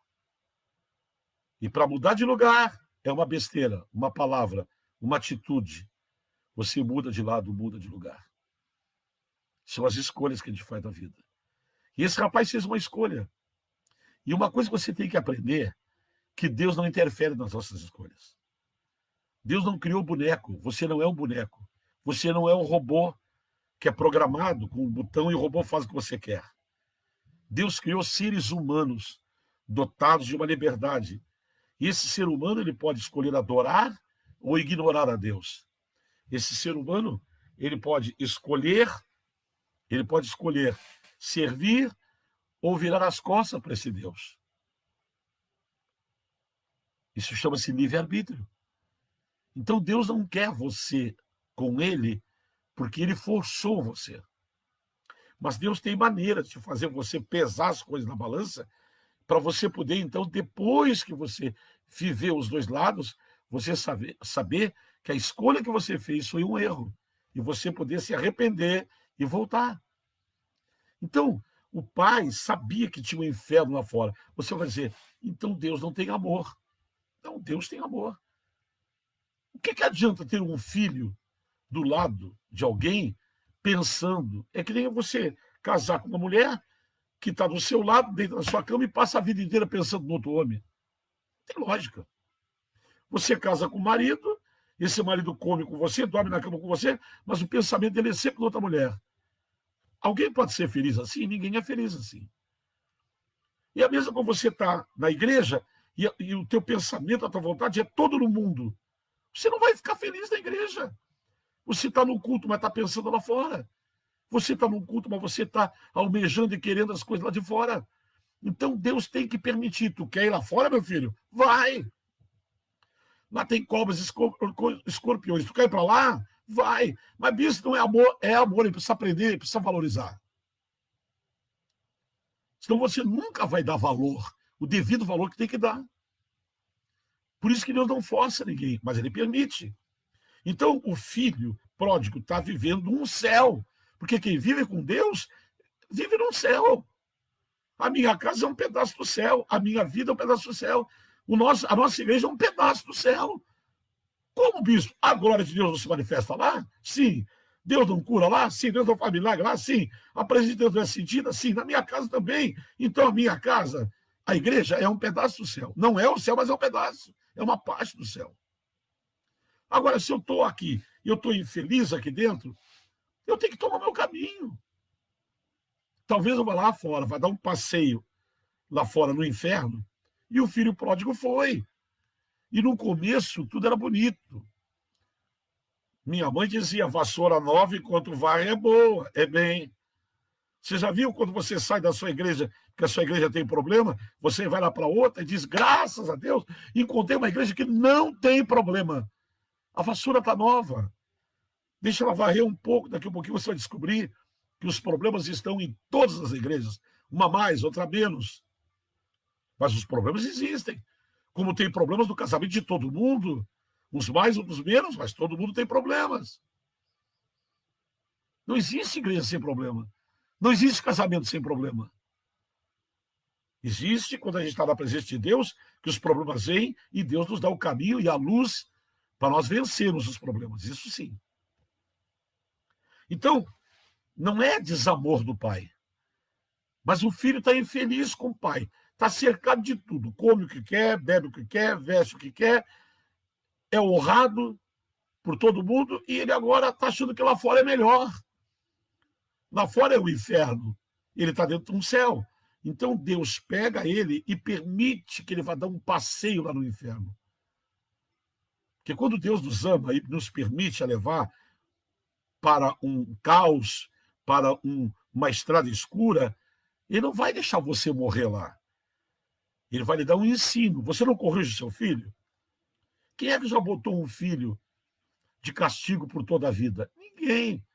E para mudar de lugar é uma besteira, uma palavra, uma atitude. Você muda de lado, muda de lugar. São as escolhas que a gente faz na vida. E esse rapaz fez uma escolha. E uma coisa que você tem que aprender, que Deus não interfere nas nossas escolhas. Deus não criou boneco, você não é um boneco. Você não é um robô que é programado com um botão e o robô faz o que você quer. Deus criou seres humanos dotados de uma liberdade. E esse ser humano ele pode escolher adorar ou ignorar a Deus. Esse ser humano ele pode escolher servir ou virar as costas para esse Deus. Isso chama-se livre-arbítrio. Então Deus não quer você com ele porque ele forçou você. Mas Deus tem maneira de fazer você pesar as coisas na balança para você poder, então, depois que você viver os dois lados, você saber que a escolha que você fez foi um erro e você poder se arrepender e voltar. Então, o pai sabia que tinha um inferno lá fora. Você vai dizer, então Deus não tem amor. Não, Deus tem amor. O que adianta ter um filho do lado de alguém pensando? É que nem você casar com uma mulher que está do seu lado, dentro da sua cama, e passa a vida inteira pensando no outro homem. Tem lógica. Você casa com o marido, esse marido come com você, dorme na cama com você, mas o pensamento dele é sempre na outra mulher. Alguém pode ser feliz assim? Ninguém é feliz assim. E a mesma quando você está na igreja e o teu pensamento, a tua vontade é todo no mundo. Você não vai ficar feliz na igreja. Você está no culto, mas está pensando lá fora. Você está num culto, mas você está almejando e querendo as coisas lá de fora. Então Deus tem que permitir. Tu quer ir lá fora, meu filho? Vai! Lá tem cobras, escorpiões. Tu quer ir para lá? Vai! Mas isso não é amor, é amor. Ele precisa aprender, ele precisa valorizar. Senão você nunca vai dar valor, o devido valor que tem que dar. Por isso que Deus não força ninguém, mas ele permite. Então, o filho pródigo está vivendo um céu. Porque quem vive com Deus, vive num céu. A minha casa é um pedaço do céu. A minha vida é um pedaço do céu. A nossa igreja é um pedaço do céu. Como, bispo? A glória de Deus não se manifesta lá? Sim. Deus não cura lá? Sim. Deus não faz milagre lá? Sim. A presença de Deus não é sentida? Sim. Na minha casa também. Então, a minha casa, a igreja, é um pedaço do céu. Não é o céu, mas é um pedaço. É uma parte do céu. Agora, se eu estou aqui e eu estou infeliz aqui dentro, eu tenho que tomar meu caminho. Talvez eu vá lá fora, vai dar um passeio lá fora no inferno, e o filho pródigo foi. E no começo tudo era bonito. Minha mãe dizia, vassoura nova enquanto varre é boa, é bem. Você já viu quando você sai da sua igreja, que a sua igreja tem problema, você vai lá para outra e diz, graças a Deus, encontrei uma igreja que não tem problema. A vassoura está nova. Deixa ela varrer um pouco, daqui a pouquinho você vai descobrir que os problemas estão em todas as igrejas. Uma mais, outra menos. Mas os problemas existem. Como tem problemas no casamento de todo mundo, uns mais, outros menos, mas todo mundo tem problemas. Não existe igreja sem problema. Não existe casamento sem problema. Existe, quando a gente está na presença de Deus, que os problemas vêm e Deus nos dá o caminho e a luz para nós vencermos os problemas. Isso sim. Então, não é desamor do pai. Mas o filho está infeliz com o pai. Está cercado de tudo. Come o que quer, bebe o que quer, veste o que quer. É honrado por todo mundo e ele agora está achando que lá fora é melhor. Lá fora é o inferno. Ele está dentro de um céu. Então Deus pega ele e permite que ele vá dar um passeio lá no inferno. Porque quando Deus nos ama e nos permite a levar para um caos, para uma estrada escura, ele não vai deixar você morrer lá. Ele vai lhe dar um ensino. Você não corrige seu filho? Quem é que já botou um filho de castigo por toda a vida? Ninguém.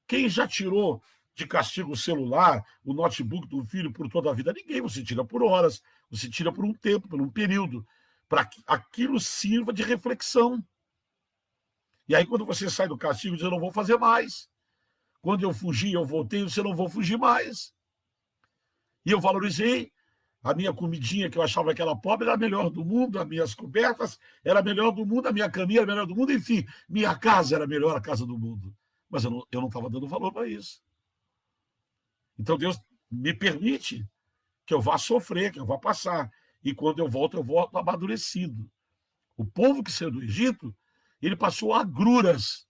Quem já tirou de castigo o celular, o notebook do filho por toda a vida? Ninguém. Você tira por horas, você tira por um tempo, por um período, para que aquilo sirva de reflexão. E aí, quando você sai do castigo, diz, eu não vou fazer mais. Quando eu fugi, eu voltei, você não vou fugir mais. E eu valorizei a minha comidinha, que eu achava que era pobre, era a melhor do mundo, as minhas cobertas era a melhor do mundo, a minha caminha era a melhor do mundo, enfim, minha casa era a melhor casa do mundo. Mas eu não estava dando valor para isso. Então Deus me permite que eu vá sofrer, que eu vá passar. E quando eu volto amadurecido. O povo que saiu do Egito, ele passou agruras,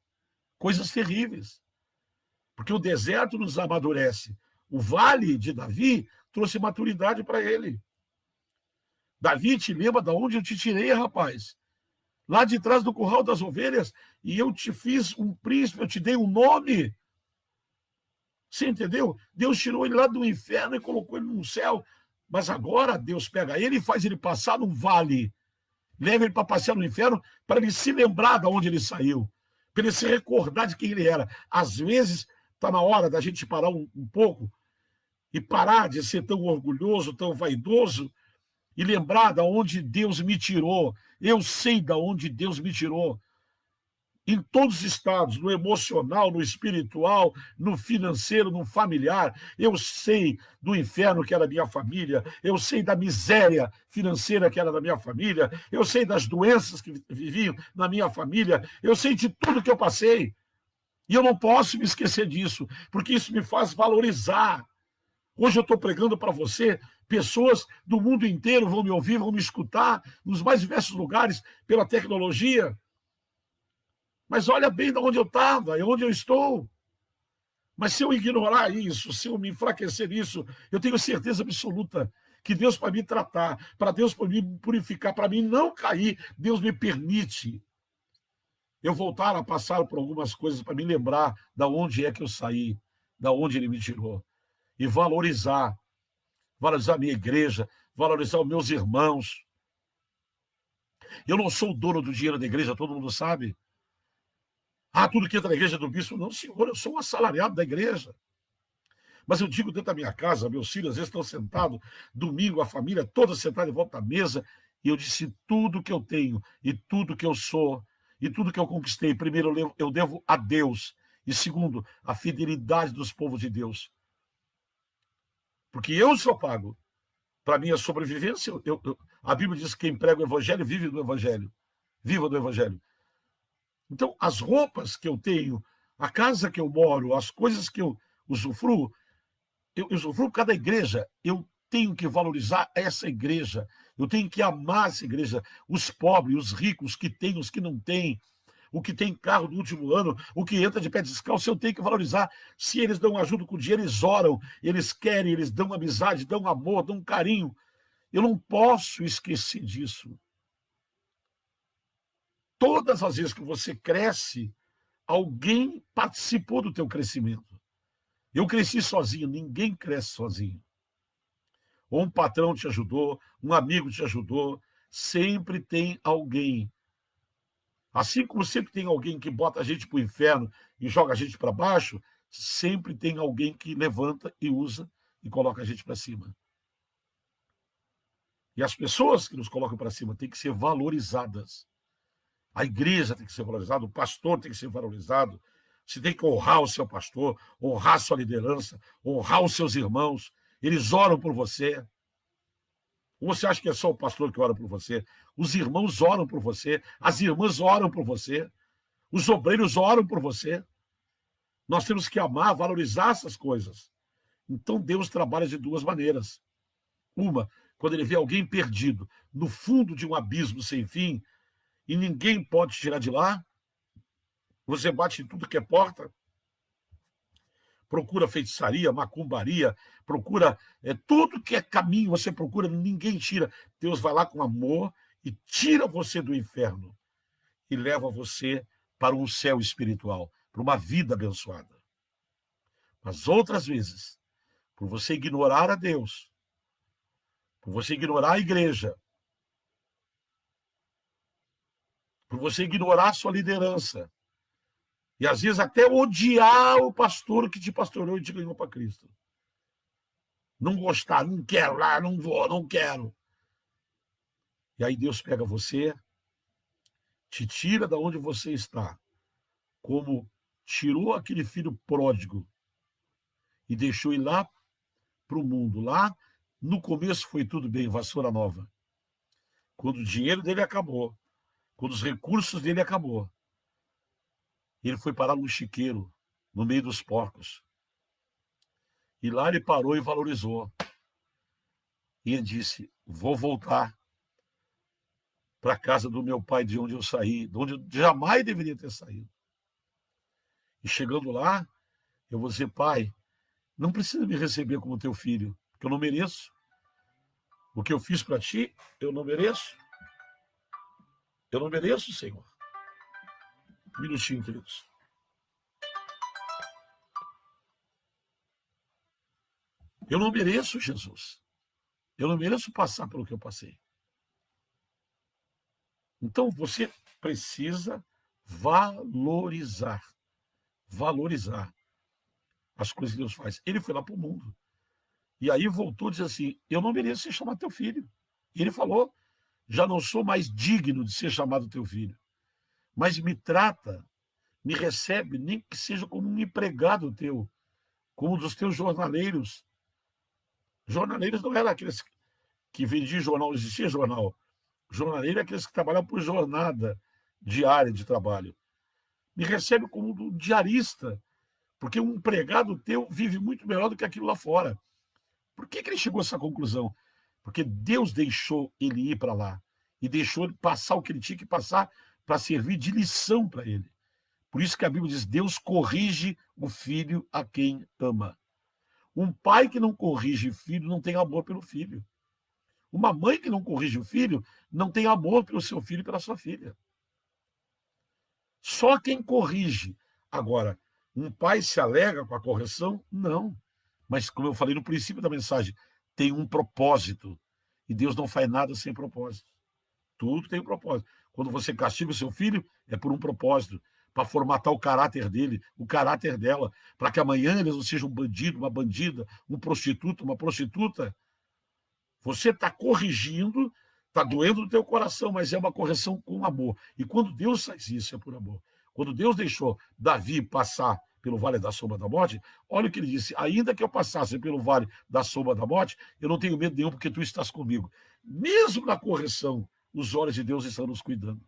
coisas terríveis. Porque o deserto nos amadurece. O vale de Davi trouxe maturidade para ele. Davi, te lembra de onde eu te tirei, rapaz? Lá de trás do curral das ovelhas, e eu te fiz um príncipe, eu te dei um nome. Você entendeu? Deus tirou ele lá do inferno e colocou ele no céu. Mas agora Deus pega ele e faz ele passar num vale. Leva ele para passear no inferno para ele se lembrar de onde ele saiu. Para ele se recordar de quem ele era. Às vezes, está na hora da gente parar um pouco e parar de ser tão orgulhoso, tão vaidoso e lembrar de onde Deus me tirou. Eu sei de onde Deus me tirou. Em todos os estados, no emocional, no espiritual, no financeiro, no familiar. Eu sei do inferno que era a minha família, eu sei da miséria financeira que era da minha família, eu sei das doenças que viviam na minha família, eu sei de tudo que eu passei. E eu não posso me esquecer disso, porque isso me faz valorizar. Hoje eu estou pregando para você, pessoas do mundo inteiro vão me ouvir, vão me escutar, nos mais diversos lugares, pela tecnologia. Mas olha bem de onde eu estava e onde eu estou. Mas se eu ignorar isso, se eu me enfraquecer nisso, eu tenho certeza absoluta que Deus, para me tratar, para Deus, para me purificar, para mim não cair, Deus me permite eu voltar a passar por algumas coisas para me lembrar de onde é que eu saí. da onde ele me tirou. E valorizar a minha igreja, valorizar os meus irmãos. Eu não sou o dono do dinheiro da igreja, todo mundo sabe. Tudo que entra na igreja é do bispo. Não, senhor, eu sou um assalariado da igreja. Mas eu digo dentro da minha casa, meus filhos às vezes estão sentados, domingo, a família toda sentada em volta da mesa, e eu disse: tudo que eu tenho, e tudo que eu sou, e tudo que eu conquistei, primeiro eu devo a Deus, e segundo, a fidelidade dos povos de Deus. Porque eu sou pago. Para minha sobrevivência, a Bíblia diz que quem prega o evangelho vive do evangelho. Viva do evangelho. Então, as roupas que eu tenho, a casa que eu moro, as coisas que eu usufruo, eu usufruo por causa da igreja. Eu tenho que valorizar essa igreja. Eu tenho que amar essa igreja. Os pobres, os ricos, os que têm, os que não têm, o que tem carro do último ano, o que entra de pé descalço, eu tenho que valorizar. Se eles dão ajuda com dinheiro, eles oram, eles querem, eles dão amizade, dão amor, dão carinho. Eu não posso esquecer disso. Todas as vezes que você cresce, alguém participou do teu crescimento. Eu cresci sozinho, ninguém cresce sozinho. Ou um patrão te ajudou, um amigo te ajudou, sempre tem alguém. Assim como sempre tem alguém que bota a gente para o inferno e joga a gente para baixo, sempre tem alguém que levanta e usa e coloca a gente para cima. E as pessoas que nos colocam para cima têm que ser valorizadas. A igreja tem que ser valorizada, o pastor tem que ser valorizado. Você tem que honrar o seu pastor, honrar a sua liderança, honrar os seus irmãos. Eles oram por você. Ou você acha que é só o pastor que ora por você? Os irmãos oram por você, as irmãs oram por você, os obreiros oram por você. Nós temos que amar, valorizar essas coisas. Então Deus trabalha de duas maneiras. Uma, quando ele vê alguém perdido no fundo de um abismo sem fim e ninguém pode tirar de lá, você bate em tudo que é porta, procura feitiçaria, macumbaria, procura tudo que é caminho, você procura, ninguém tira. Deus vai lá com amor e tira você do inferno e leva você para um céu espiritual, para uma vida abençoada. Mas outras vezes, por você ignorar a Deus, por você ignorar a igreja, por você ignorar a sua liderança, e às vezes até odiar o pastor que te pastoreou e te ganhou para Cristo. Não gostar, não quero lá, não vou, não quero. E aí Deus pega você, te tira da onde você está, como tirou aquele filho pródigo e deixou ir lá para o mundo. Lá, no começo foi tudo bem, vassoura nova. Quando o dinheiro dele acabou, quando os recursos dele acabou, ele foi parar num chiqueiro, no meio dos porcos. E lá ele parou e valorizou. E ele disse: vou voltar para a casa do meu pai, de onde eu saí, de onde eu jamais deveria ter saído. E chegando lá, eu vou dizer: pai, não precisa me receber como teu filho, porque eu não mereço. O que eu fiz para ti, eu não mereço. Eu não mereço, Senhor. Um minutinho, queridos. Eu não mereço, Jesus. Eu não mereço passar pelo que eu passei. Então, você precisa valorizar as coisas que Deus faz. Ele foi lá para o mundo. E aí voltou e disse assim: eu não mereço ser chamado teu filho. E ele falou: já não sou mais digno de ser chamado teu filho. Mas me trata, me recebe, nem que seja como um empregado teu, como um dos teus jornaleiros. Jornaleiros não eram aqueles que vendiam jornal, não existia jornal. Jornaleiro é aqueles que trabalham por jornada diária de trabalho. Me recebe como um diarista, porque um empregado teu vive muito melhor do que aquilo lá fora. Por que ele chegou a essa conclusão? Porque Deus deixou ele ir para lá e deixou ele passar o que ele tinha que passar para servir de lição para ele. Por isso que a Bíblia diz: Deus corrige o filho a quem ama. Um pai que não corrige o filho não tem amor pelo filho. Uma mãe que não corrige o filho não tem amor pelo seu filho e pela sua filha. Só quem corrige. Agora, Um pai se alega com a correção? Não. Mas, como eu falei no princípio da mensagem, tem um propósito. E Deus não faz nada sem propósito. Tudo tem um propósito. Quando você castiga o seu filho, é por um propósito, para formatar o caráter dele, o caráter dela, para que amanhã eles não sejam um bandido, uma bandida, um prostituto, uma prostituta. Você está corrigindo, está doendo no teu coração, mas é uma correção com amor. E quando Deus faz isso, é por amor. Quando Deus deixou Davi passar pelo vale da sombra da morte, olha o que ele disse: ainda que eu passasse pelo vale da sombra da morte, eu não tenho medo nenhum, porque tu estás comigo. Mesmo na correção, os olhos de Deus estão nos cuidando.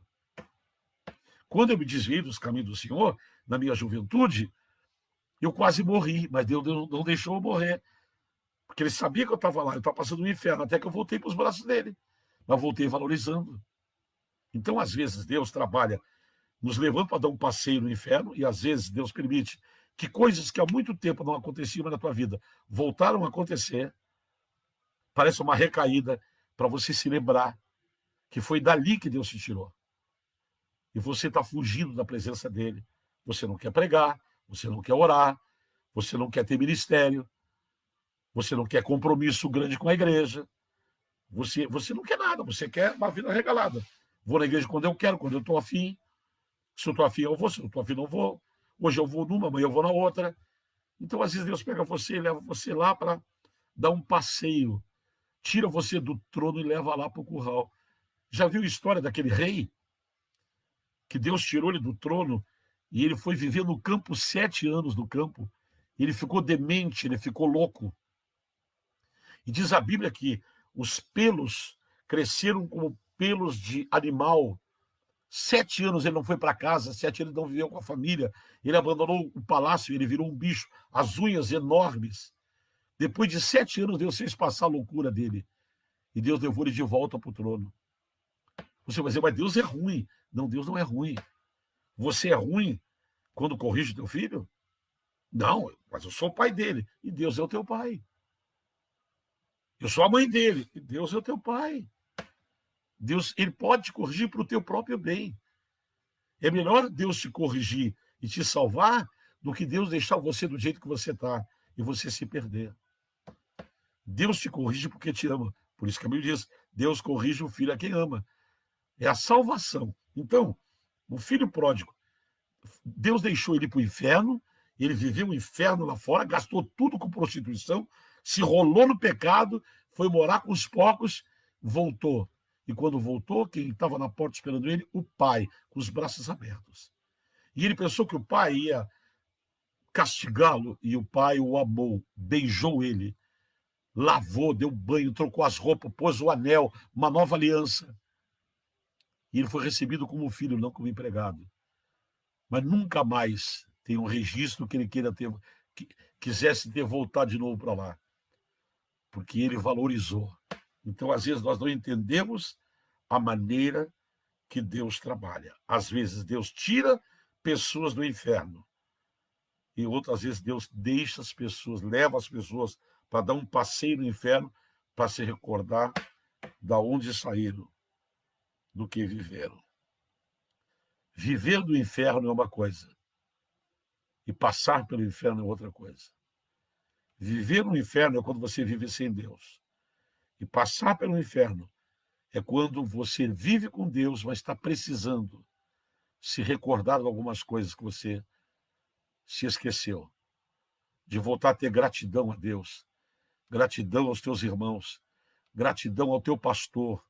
Quando eu me desviei dos caminhos do Senhor, na minha juventude, eu quase morri, mas Deus não deixou eu morrer. Porque ele sabia que eu estava lá, eu estava passando um inferno, até que eu voltei para os braços dele. Mas voltei valorizando. Então, às vezes, Deus trabalha nos levando para dar um passeio no inferno, e às vezes Deus permite que coisas que há muito tempo não aconteciam na tua vida voltaram a acontecer. Parece uma recaída para você se lembrar que foi dali que Deus te tirou. E você está fugindo da presença dele. Você não quer pregar, você não quer orar, você não quer ter ministério, você não quer compromisso grande com a igreja, você não quer nada, você quer uma vida regalada. Vou na igreja quando eu quero, quando eu estou afim. Se eu estou afim, eu vou. Se eu estou afim, não vou. Hoje eu vou numa, amanhã eu vou na outra. Então, às vezes, Deus pega você e leva você lá para dar um passeio. Tira você do trono e leva lá para o curral. Já viu a história daquele rei? Que Deus tirou ele do trono e ele foi viver no campo 7 anos no campo. Ele ficou demente, ele ficou louco. E diz a Bíblia que os pelos cresceram como pelos de animal. 7 anos ele não foi para casa, 7 anos ele não viveu com a família. Ele abandonou o palácio, ele virou um bicho, as unhas enormes. Depois de 7 anos, Deus fez passar a loucura dele. E Deus levou ele de volta para o trono. Você vai dizer, mas Deus é ruim. Não, Deus não é ruim. Você é ruim quando corrige o teu filho? Não, mas eu sou o pai dele. E Deus é o teu pai. Eu sou a mãe dele. E Deus é o teu pai. Deus, ele pode te corrigir para o teu próprio bem. É melhor Deus te corrigir e te salvar do que Deus deixar você do jeito que você está e você se perder. Deus te corrige porque te ama. Por isso que a Bíblia diz, Deus corrige o filho a quem ama. É a salvação. Então, o filho pródigo, Deus deixou ele para o inferno, ele viveu o inferno lá fora, gastou tudo com prostituição, se rolou no pecado, foi morar com os porcos, voltou. E quando voltou, quem estava na porta esperando ele? O pai, com os braços abertos. E ele pensou que o pai ia castigá-lo, e o pai o amou, beijou ele, lavou, deu banho, trocou as roupas, pôs o anel, uma nova aliança. E ele foi recebido como filho, não como empregado. Mas nunca mais tem um registro que ele quisesse ter voltado de novo para lá. Porque ele valorizou. Então, às vezes, nós não entendemos a maneira que Deus trabalha. Às vezes, Deus tira pessoas do inferno. E outras vezes, Deus deixa as pessoas, leva as pessoas para dar um passeio no inferno, para se recordar da onde saíram, do que viveram. Viver do inferno é uma coisa. E passar pelo inferno é outra coisa. Viver no inferno é quando você vive sem Deus. E passar pelo inferno é quando você vive com Deus, mas está precisando se recordar de algumas coisas que você se esqueceu. De voltar a ter gratidão a Deus, gratidão aos teus irmãos, gratidão ao teu pastor,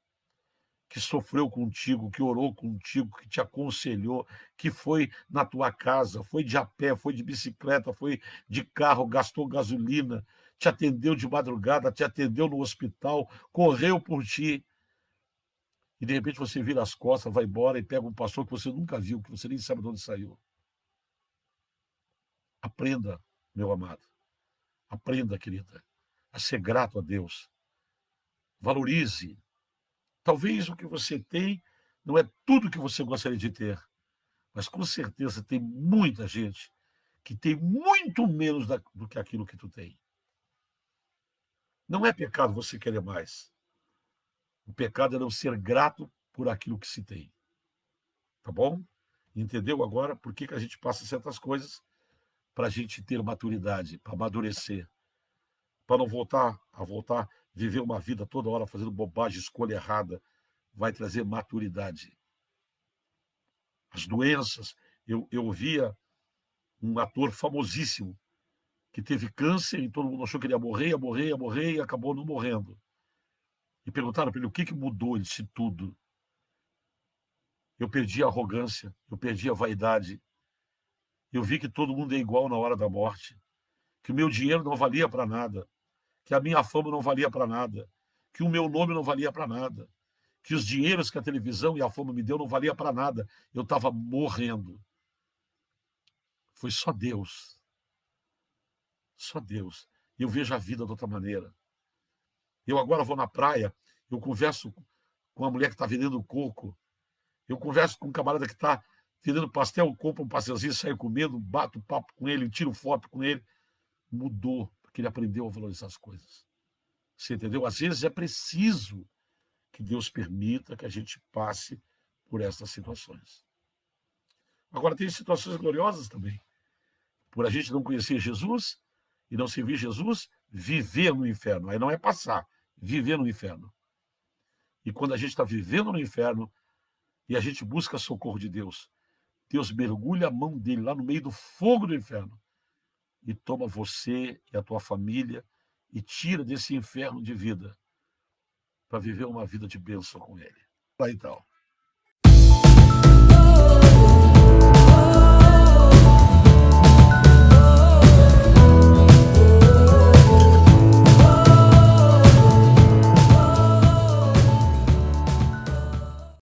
que sofreu contigo, que orou contigo, que te aconselhou, que foi na tua casa, foi de a pé, foi de bicicleta, foi de carro, gastou gasolina, te atendeu de madrugada, te atendeu no hospital, correu por ti. E de repente você vira as costas, vai embora e pega um pastor que você nunca viu, que você nem sabe de onde saiu. Aprenda, meu amado. Aprenda, querida, a ser grato a Deus. Valorize. Talvez o que você tem não é tudo que você gostaria de ter, mas com certeza tem muita gente que tem muito menos do que aquilo que tu tem. Não é pecado você querer mais. O pecado é não ser grato por aquilo que se tem. Tá bom? Entendeu agora por que a gente passa certas coisas? para a gente ter maturidade, para amadurecer, para não voltar a viver uma vida toda hora fazendo bobagem, escolha errada. Vai trazer maturidade. As doenças, eu via um ator famosíssimo que teve câncer e todo mundo achou que ele ia morrer e acabou não morrendo. E perguntaram para ele o que mudou isso tudo. Eu perdi a arrogância, eu perdi a vaidade. Eu vi que todo mundo é igual na hora da morte, que o meu dinheiro não valia para nada, que a minha fama não valia para nada, que o meu nome não valia para nada, que os dinheiros que a televisão e a fama me deu não valia para nada. Eu estava morrendo. Foi só Deus. Só Deus. E eu vejo a vida de outra maneira. Eu agora vou na praia, eu converso com a mulher que está vendendo coco, eu converso com um camarada que está vendendo pastel, compro um pastelzinho, saio comendo, bato papo com ele, tiro foto com ele. Mudou, porque ele aprendeu a valorizar as coisas. Você entendeu? Às vezes é preciso que Deus permita que a gente passe por essas situações. Agora, tem situações gloriosas também. Por a gente não conhecer Jesus e não servir Jesus, viver no inferno. Aí não é passar, viver no inferno. E quando a gente está vivendo no inferno e a gente busca socorro de Deus, Deus mergulha a mão dele lá no meio do fogo do inferno e toma você e a tua família e tira desse inferno de vida para viver uma vida de bênção com ele. Então,